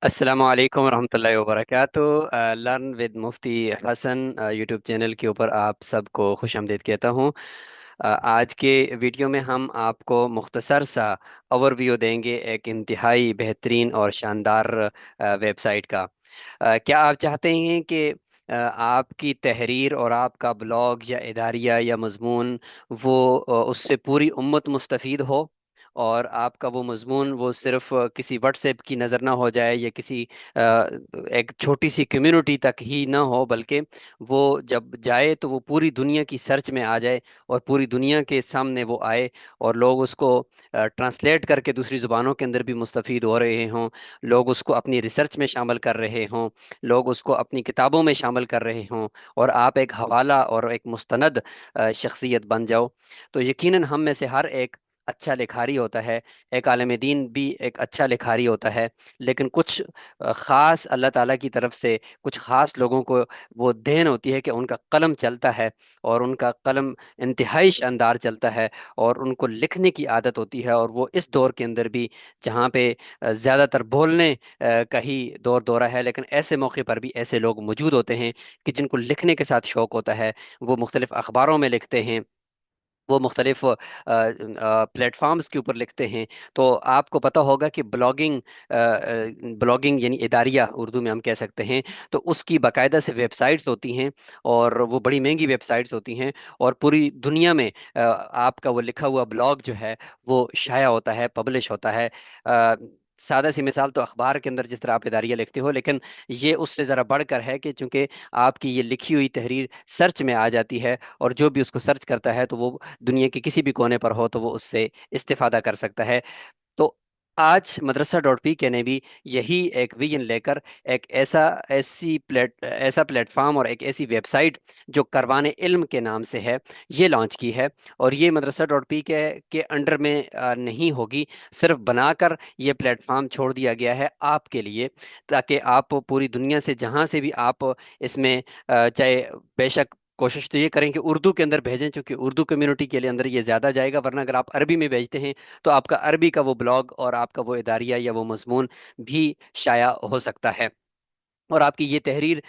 अस्सलाम वालेकुम रहमतुल्लाहि व बरकातुहू। Learn with Mufti Hasan YouTube channel के ऊपर आप सबको खुश आमदीद कहता हूँ। आज के वीडियो में हम आपको मुख्तसर सा ओवरव्यू देंगे एक इंतहाई बेहतरीन और शानदार वेबसाइट का। क्या आप चाहते हैं कि आपकी तहरीर और आपका ब्लॉग या इदारिया या मजमून वो उससे पूरी उम्मत मुस्तफ़ीद हो, और आपका वो मजमून वो सिर्फ किसी व्हाट्सएप की नज़र ना हो जाए या किसी एक छोटी सी कम्युनिटी तक ही ना हो, बल्कि वो जब जाए तो वो पूरी दुनिया की सर्च में आ जाए और पूरी दुनिया के सामने वो आए, और लोग उसको ट्रांसलेट करके दूसरी ज़ुबानों के अंदर भी मुस्तफ़ीद हो रहे हों, लोग उसको अपनी रिसर्च में शामिल कर रहे हों, लोग उसको अपनी किताबों में शामिल कर रहे हों, और आप एक हवाला और एक मुस्तनद शख्सियत बन जाओ। तो यकीनन हम में से हर एक अच्छा लिखारी होता है, एक आलिम दीन भी एक अच्छा लिखारी होता है, लेकिन कुछ ख़ास अल्लाह ताला की तरफ से कुछ ख़ास लोगों को वो देन होती है कि उनका कलम चलता है, और उनका कलम इंतहाई शानदार चलता है, और उनको लिखने की आदत होती है। और वो इस दौर के अंदर भी, जहाँ पे ज़्यादातर बोलने का ही दौर दौरा है, लेकिन ऐसे मौके पर भी ऐसे लोग मौजूद होते हैं कि जिनको लिखने के साथ शौक़ होता है। वो मुख्तलिफ़ अखबारों में लिखते हैं, वो मुख्तलिफ प्लेटफॉर्म्स के ऊपर लिखते हैं। तो आपको पता होगा कि ब्लॉगिंग यानी इदारिया उर्दू में हम कह सकते हैं, तो उसकी बाकायदा से वेबसाइट्स होती हैं, और वो बड़ी महंगी वेबसाइट्स होती हैं, और पूरी दुनिया में आपका वो लिखा हुआ ब्लॉग जो है वो शाया होता है, पब्लिश होता है। अ, सादा सी मिसाल तो अखबार के अंदर जिस तरह आप इदारिया लिखते हो, लेकिन ये उससे ज़रा बढ़कर है कि चूंकि आपकी ये लिखी हुई तहरीर सर्च में आ जाती है, और जो भी उसको सर्च करता है तो वो दुनिया के किसी भी कोने पर हो तो वो उससे इस्तेफादा कर सकता है। तो आज मदरसा डॉट पी के ने भी यही एक विजन लेकर एक ऐसा प्लेटफॉर्म और एक ऐसी वेबसाइट जो करवाने इल्म के नाम से है, ये लॉन्च की है। और ये मदरसा डॉट पी के अंडर में नहीं होगी, सिर्फ बनाकर ये प्लेटफॉर्म छोड़ दिया गया है आपके लिए, ताकि आप पूरी दुनिया से जहाँ से भी आप इसमें चाहे, बेशक कोशिश तो ये करें कि उर्दू के अंदर भेजें, क्योंकि उर्दू कम्युनिटी के लिए अंदर ये ज़्यादा जाएगा, वरना अगर आप अरबी में भेजते हैं तो आपका अरबी का वो ब्लॉग और आपका वो इदारिया या वो मजमून भी शाया हो सकता है। और आपकी ये तहरीर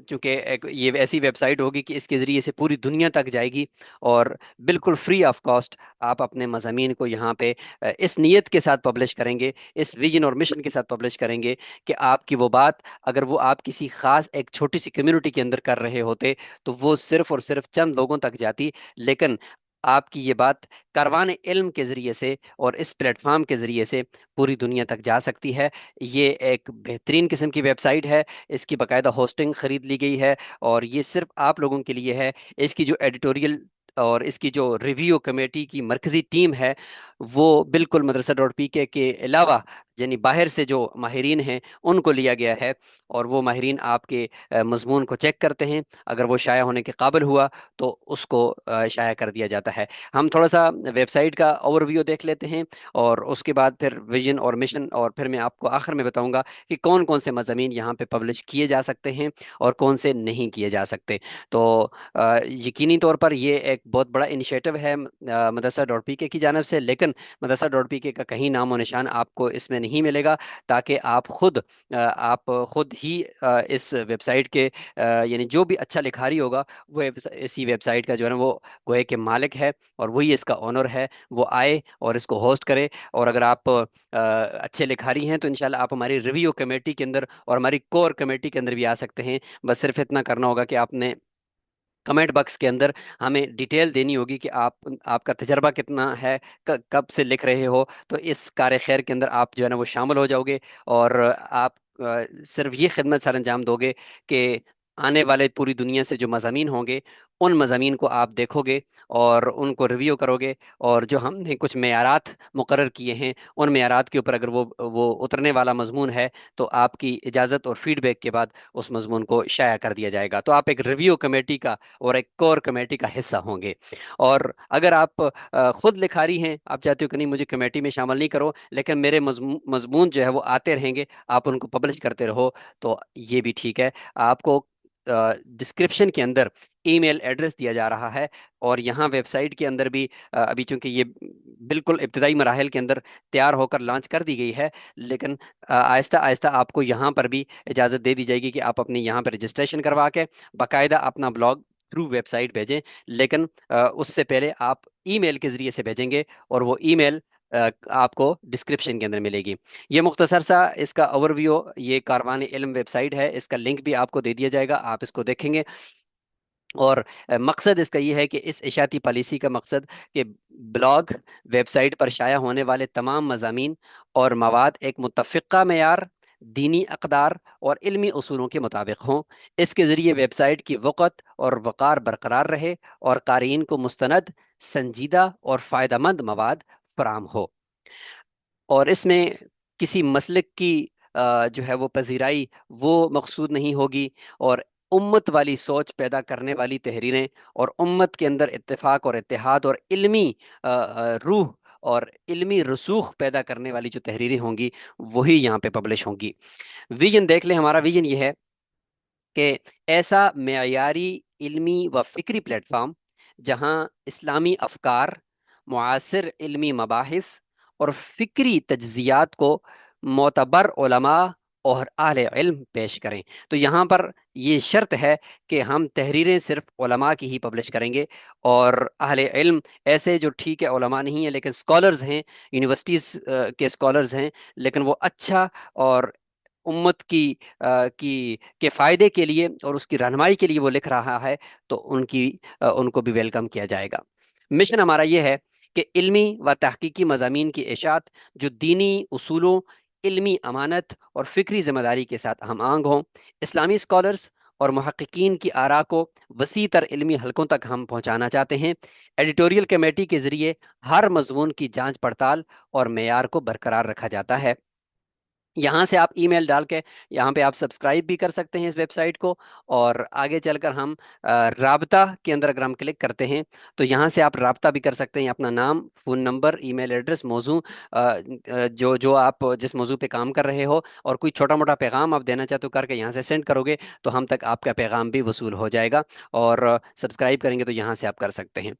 चूंकि एक ये ऐसी वेबसाइट होगी कि इसके ज़रिए से पूरी दुनिया तक जाएगी, और बिल्कुल फ्री ऑफ कॉस्ट आप अपने मज़ामीन को यहाँ पे इस नीयत के साथ पब्लिश करेंगे, इस विजन और मिशन के साथ पब्लिश करेंगे कि आपकी वो बात, अगर वो आप किसी ख़ास एक छोटी सी कम्युनिटी के अंदर कर रहे होते तो वो सिर्फ और सिर्फ चंद लोगों तक जाती, लेकिन आपकी ये बात कारवान इल्म के ज़रिए से और इस प्लेटफॉर्म के ज़रिए से पूरी दुनिया तक जा सकती है। ये एक बेहतरीन किस्म की वेबसाइट है, इसकी बाकायदा होस्टिंग खरीद ली गई है, और ये सिर्फ आप लोगों के लिए है। इसकी जो एडिटोरियल और इसकी जो रिव्यू कमेटी की मरकजी टीम है, वो बिल्कुल मदरसा डॉट पी के अलावा यानी बाहर से जो माहिरीन हैं उनको लिया गया है, और वो माहिरीन आपके मजमून को चेक करते हैं। अगर वो शाया होने के काबिल हुआ तो उसको शाया कर दिया जाता है। हम थोड़ा सा वेबसाइट का ओवरव्यू देख लेते हैं, और उसके बाद फिर विजन और मिशन, और फिर मैं आपको आखिर में बताऊंगा कि कौन कौन से मज़ामीन यहाँ पे पब्लिश किए जा सकते हैं और कौन से नहीं किए जा सकते। तो यकीनी तौर पर ये एक बहुत बड़ा इनिशिएटिव है मदरसा डॉट पी के की जानिब से, लेकिन मदरसा डॉट पी के का कहीं नामो निशान आपको इसमें नहीं मिलेगा, ताकि आप खुद ही इस वेबसाइट के यानी जो भी अच्छा लिखारी होगा वो इसी वेबसाइट का जो है ना वो गोए के मालिक है, और वही इसका ओनर है, वो आए और इसको होस्ट करे। और अगर आप अच्छे लिखारी हैं तो इंशाल्लाह आप हमारी रिव्यू कमेटी के अंदर और हमारी कोर कमेटी के अंदर भी आ सकते हैं। बस सिर्फ इतना करना होगा कि आपने कमेंट बॉक्स के अंदर हमें डिटेल देनी होगी कि आपका तजर्बा कितना है, कब से लिख रहे हो, तो इस कार खैर के अंदर आप जो है ना वो शामिल हो जाओगे। और आप सिर्फ ये खिदमत सर अंजाम दोगे कि आने वाले पूरी दुनिया से जो मज़ामीन होंगे उन मज़ामीन को आप देखोगे और उनको रिव्यू करोगे, और जो हमने कुछ मेयारात मुकर्रर किए हैं उन मेयारात के ऊपर अगर वो उतरने वाला मजमून है तो आपकी इजाज़त और फीडबैक के बाद उस मजमून को शाया कर दिया जाएगा। तो आप एक रिव्यू कमेटी का और एक कोर कमेटी का हिस्सा होंगे। और अगर आप खुद लिखारी हैं, आप चाहते हो कि नहीं मुझे कमेटी में शामिल नहीं करो, लेकिन मेरे मजमून जो है वो आते रहेंगे, आप उनको पब्लिश करते रहो, तो ये भी ठीक है। आपको ڈسکرپشن کے اندر ای میل ایڈریس دیا جا رہا ہے، اور یہاں ویب سائٹ کے اندر بھی ابھی چونکہ یہ بالکل ابتدائی مراحل کے اندر تیار ہو کر لانچ کر دی گئی ہے، لیکن آہستہ آہستہ آپ کو یہاں پر بھی اجازت دے دی جائے گی کہ آپ اپنی یہاں پر رجسٹریشن کروا کے باقاعدہ اپنا بلاگ تھرو ویب سائٹ بھیجیں، لیکن اس سے پہلے آپ ای میل کے ذریعے سے بھیجیں گے، اور وہ ای میل آپ کو ڈسکرپشن کے اندر ملے گی۔ یہ مختصر سا اس کا اوور ویو، یہ کاروان علم ویب سائٹ ہے، اس کا لنک بھی آپ کو دے دیا جائے گا، آپ اس کو دیکھیں گے۔ اور مقصد اس کا یہ ہے کہ اس اشاعتی پالیسی کا مقصد کہ بلاگ ویب سائٹ پر شائع ہونے والے تمام مضامین اور مواد ایک متفقہ معیار، دینی اقدار اور علمی اصولوں کے مطابق ہوں۔ اس کے ذریعے ویب سائٹ کی وقت اور وقار برقرار رہے، اور قارئین کو مستند، سنجیدہ اور فائدہ مند مواد فراہم ہو، اور اس میں کسی مسلک کی جو ہے وہ پذیرائی وہ مقصود نہیں ہوگی، اور امت والی سوچ پیدا کرنے والی تحریریں، اور امت کے اندر اتفاق اور اتحاد اور علمی روح اور علمی رسوخ پیدا کرنے والی جو تحریریں ہوں گی وہی یہاں پہ پبلش ہوں گی۔ ویژن دیکھ لیں، ہمارا ویژن یہ ہے کہ ایسا معیاری علمی و فکری پلیٹ فارم جہاں اسلامی افکار، معاصر علمی مباحث اور فکری تجزیات کو معتبر علماء اور اہل علم پیش کریں۔ تو یہاں پر یہ شرط ہے کہ ہم تحریریں صرف علماء کی ہی پبلش کریں گے، اور اہل علم ایسے جو ٹھیک ہے علماء نہیں ہیں لیکن اسکالرز ہیں، یونیورسٹیز کے اسکالرز ہیں، لیکن وہ اچھا اور امت کے فائدے کے لیے اور اس کی رہنمائی کے لیے وہ لکھ رہا ہے، تو ان کو بھی ویلکم کیا جائے گا۔ مشن ہمارا یہ ہے کہ علمی و تحقیقی مضامین کی اشاعت جو دینی اصولوں، علمی امانت اور فکری ذمہ داری کے ساتھ ہم آہنگ ہوں، اسلامی اسکالرس اور محققین کی آراء کو وسیع تر علمی حلقوں تک ہم پہنچانا چاہتے ہیں۔ ایڈیٹوریل کمیٹی کے ذریعے ہر مضمون کی جانچ پڑتال اور معیار کو برقرار رکھا جاتا ہے۔ یہاں سے آپ ای میل ڈال کے یہاں پہ آپ سبسکرائب بھی کر سکتے ہیں اس ویب سائٹ کو، اور آگے چل کر ہم رابطہ کے اندر اگر ہم کلک کرتے ہیں تو یہاں سے آپ رابطہ بھی کر سکتے ہیں، اپنا نام، فون نمبر، ای میل ایڈریس، موضوع جو آپ جس موضوع پہ کام کر رہے ہو، اور کوئی چھوٹا موٹا پیغام آپ دینا چاہتے ہو کر کے یہاں سے سینڈ کرو گے تو ہم تک آپ کا پیغام بھی وصول ہو جائے گا، اور سبسکرائب کریں گے تو یہاں سے آپ کر سکتے ہیں۔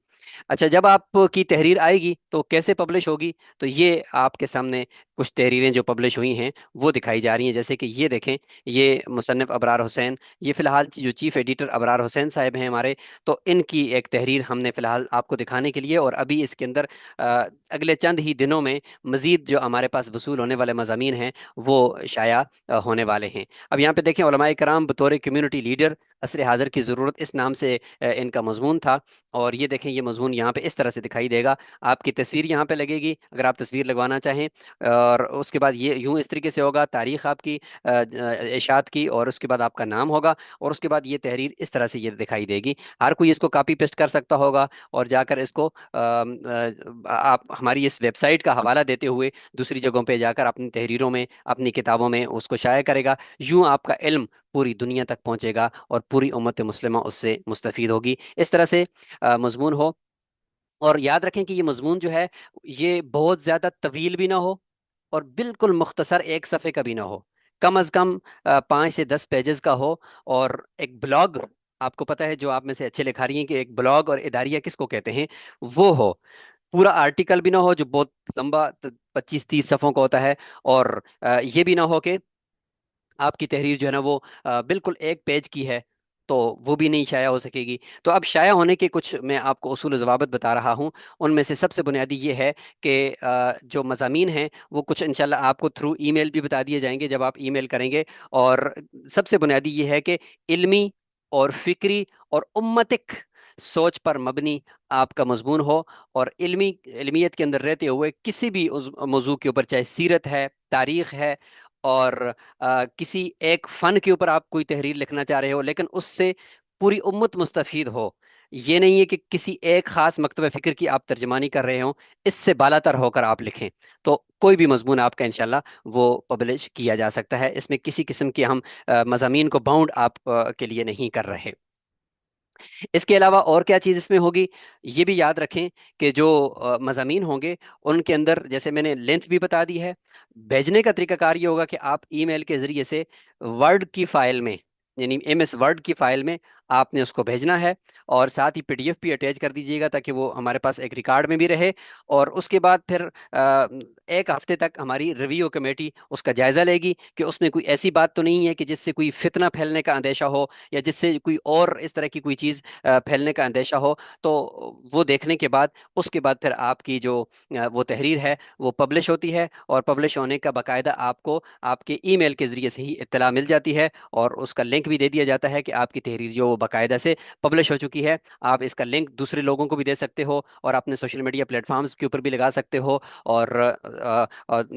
اچھا، جب آپ کی تحریر آئے گی تو کیسے پبلش ہوگی؟ تو یہ آپ کے سامنے کچھ تحریریں جو پبلش ہوئی ہیں وہ دکھائی جا رہی ہیں، جیسے کہ یہ دیکھیں، یہ مصنف ابرار حسین، یہ فی الحال جو چیف ایڈیٹر ابرار حسین صاحب ہیں ہمارے، تو ان کی ایک تحریر ہم نے فی الحال آپ کو دکھانے کے لیے، اور ابھی اس کے اندر اگلے چند ہی دنوں میں مزید جو ہمارے پاس وصول ہونے والے مضامین ہیں وہ شائع ہونے والے ہیں۔ اب یہاں پہ دیکھیں، علماء کرام بطور کمیونٹی لیڈر عصر حاضر کی ضرورت، اس نام سے ان کا مضمون تھا، اور یہ دیکھیں یہ مضمون یہاں پہ اس طرح سے دکھائی دے گا، آپ کی تصویر یہاں پہ لگے گی اگر آپ تصویر لگوانا چاہیں، اور اس کے بعد یہ یوں اس طریقے سے ہوگا، تاریخ آپ کی اشاعت کی، اور اس کے بعد آپ کا نام ہوگا، اور اس کے بعد یہ تحریر اس طرح سے یہ دکھائی دے گی۔ ہر کوئی اس کو کاپی پیسٹ کر سکتا ہوگا، اور جا کر اس کو آپ ہماری اس ویب سائٹ کا حوالہ دیتے ہوئے دوسری جگہوں پہ جا کر اپنی تحریروں میں، اپنی کتابوں میں اس کو شائع کرے گا، یوں آپ کا علم پوری دنیا تک پہنچے گا، اور پوری امت مسلمہ اس سے مستفید ہوگی۔ اس طرح سے مضمون ہو، اور یاد رکھیں کہ یہ مضمون جو ہے یہ بہت زیادہ طویل بھی نہ ہو، اور بالکل مختصر ایک صفحے کا بھی نہ ہو، کم از کم 5 سے 10 پیجز کا ہو، اور ایک بلاگ، آپ کو پتہ ہے جو آپ میں سے اچھے لکھا رہی ہیں کہ ایک بلاگ اور اداریہ کس کو کہتے ہیں، وہ ہو، پورا آرٹیکل بھی نہ ہو جو بہت لمبا 25 30 صفحوں کا ہوتا ہے، اور یہ بھی نہ ہو کہ آپ کی تحریر جو ہے نا وہ بالکل ایک پیج کی ہے، تو وہ بھی نہیں شائع ہو سکے گی۔ تو اب شائع ہونے کے کچھ میں آپ کو اصول و ضوابط بتا رہا ہوں، ان میں سے سب سے بنیادی یہ ہے کہ جو مضامین ہیں وہ کچھ انشاءاللہ آپ کو تھرو ای میل بھی بتا دیے جائیں گے جب آپ ای میل کریں گے، اور سب سے بنیادی یہ ہے کہ علمی اور فکری اور امتک سوچ پر مبنی آپ کا مضمون ہو، اور علمیت کے اندر رہتے ہوئے کسی بھی موضوع کے اوپر، چاہے سیرت ہے، تاریخ ہے، اور کسی ایک فن کے اوپر آپ کوئی تحریر لکھنا چاہ رہے ہو لیکن اس سے پوری امت مستفید ہو، یہ نہیں ہے کہ کسی ایک خاص مکتبہ فکر کی آپ ترجمانی کر رہے ہوں، اس سے بالا تر ہو کر آپ لکھیں، تو کوئی بھی مضمون آپ کا انشاءاللہ وہ پبلش کیا جا سکتا ہے، اس میں کسی قسم کی ہم مضامین کو باؤنڈ آپ کے لیے نہیں کر رہے۔ اس کے علاوہ اور کیا چیز اس میں ہوگی، یہ بھی یاد رکھیں کہ جو مضامین ہوں گے ان کے اندر جیسے میں نے لینتھ بھی بتا دی ہے، بھیجنے کا طریقہ کار یہ ہوگا کہ آپ ای میل کے ذریعے سے ورڈ کی فائل میں यानी MS वर्ड की फाइल में आपने उसको भेजना है, और साथ ही PDF भी अटैच कर दीजिएगा ताकि वो हमारे पास एक रिकॉर्ड में भी रहे। और उसके बाद फिर एक हफ्ते तक हमारी रिव्यू कमेटी उसका जायजा लेगी कि उसमें कोई ऐसी बात तो नहीं है कि जिससे कोई फितना फैलने का अंदेशा हो, या जिससे कोई और इस तरह की कोई चीज़ फैलने का अंदेशा हो। तो वो देखने के बाद, उसके बाद फिर आपकी जो वो तहरीर है वो पब्लिश होती है, और पब्लिश होने का बाकायदा आपको आपके ईमेल के जरिए से ही इत्तला मिल जाती है, और उसका लिंक भी दे दिया जाता है कि आपकी तहरीर जो बाकायदा से पब्लिश हो चुकी है। आप इसका लिंक दूसरे लोगों को भी दे सकते हो, और अपने सोशल मीडिया प्लेटफॉर्म्स के ऊपर भी लगा सकते हो, और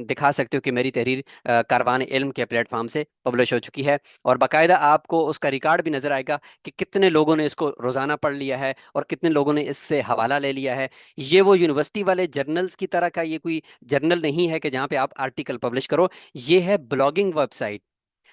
दिखा सकते हो कि मेरी तहरीर कारवान इल्म के प्लेटफॉर्म से पब्लिश हो चुकी है। और बाकायदा आपको उसका रिकॉर्ड भी नजर आएगा कि कितने लोगों ने इसको रोजाना पढ़ लिया है, और कितने लोगों ने इससे हवाला ले लिया है। ये वो यूनिवर्सिटी वाले जर्नल्स की तरह का ये कोई जर्नल नहीं है कि जहाँ पे आप आर्टिकल पब्लिश करो। ये है ब्लॉगिंग वेबसाइट।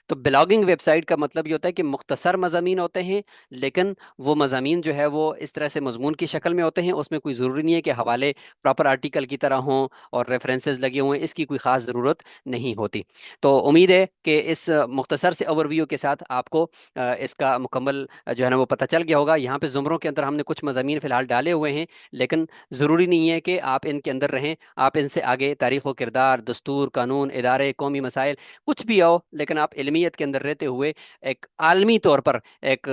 तो ब्लॉगिंग वेबसाइट का मतलब ये होता है कि मुख्तसर मज़ामीन होते हैं, लेकिन वो मज़ामीन जो है वो इस तरह से मजमून की शक्ल में होते हैं, उसमें कोई ज़रूरी नहीं है कि हवाले प्रॉपर आर्टिकल की तरह हों और रेफरेंसेस लगे हुए हैं, इसकी कोई ख़ास ज़रूरत नहीं होती। तो उम्मीद है कि इस मुख्तसर से ओवरव्यू के साथ आपको इसका मुकम्मल जो है ना वो पता चल गया होगा। यहाँ पे ज़ुमरों के अंदर हमने कुछ मज़ामीन फ़िलहाल डाले हुए हैं, लेकिन ज़रूरी नहीं है कि आप इनके अंदर रहें। आप इनसे आगे तारीख़ व किरदार, दस्तूर, कानून, इदारे, कौमी मसाइल, कुछ भी आओ, लेकिन आप इल्मियत के अंदर रहते हुए एक आलमी तौर पर एक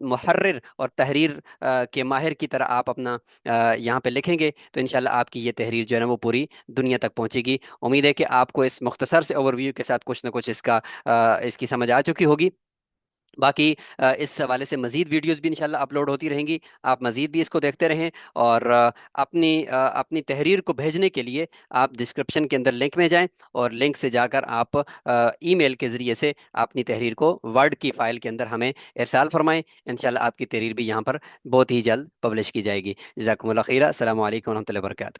मुहर्रिर और तहरीर के माहिर की तरह आप अपना यहाँ पे लिखेंगे, तो इंशाल्लाह आपकी ये तहरीर जो है ना वो पूरी दुनिया तक पहुंचेगी। उम्मीद है कि आपको इस मुख्तसर से ओवरव्यू के साथ कुछ ना कुछ इसकी समझ आ चुकी होगी। बाकी इस हवाले से मजीद वीडियोस भी इंशाल्लाह अपलोड होती रहेंगी। आप मजीद भी इसको देखते रहें, और अपनी तहरीर को भेजने के लिए आप डिस्क्रिप्शन के अंदर लिंक में जाएं, और लिंक से जाकर आप ईमेल के ज़रिए से अपनी तहरीर को वर्ड की फ़ाइल के अंदर हमें इरसाल फरमाएं। इंशाल्लाह आपकी तहरीर भी यहाँ पर बहुत ही जल्द पब्लिश की जाएगी। जज़ाकुमुल्लाह खैरा। अस्सलामु अलैकुम वरहमतुल्लाहि वबरकातुहू।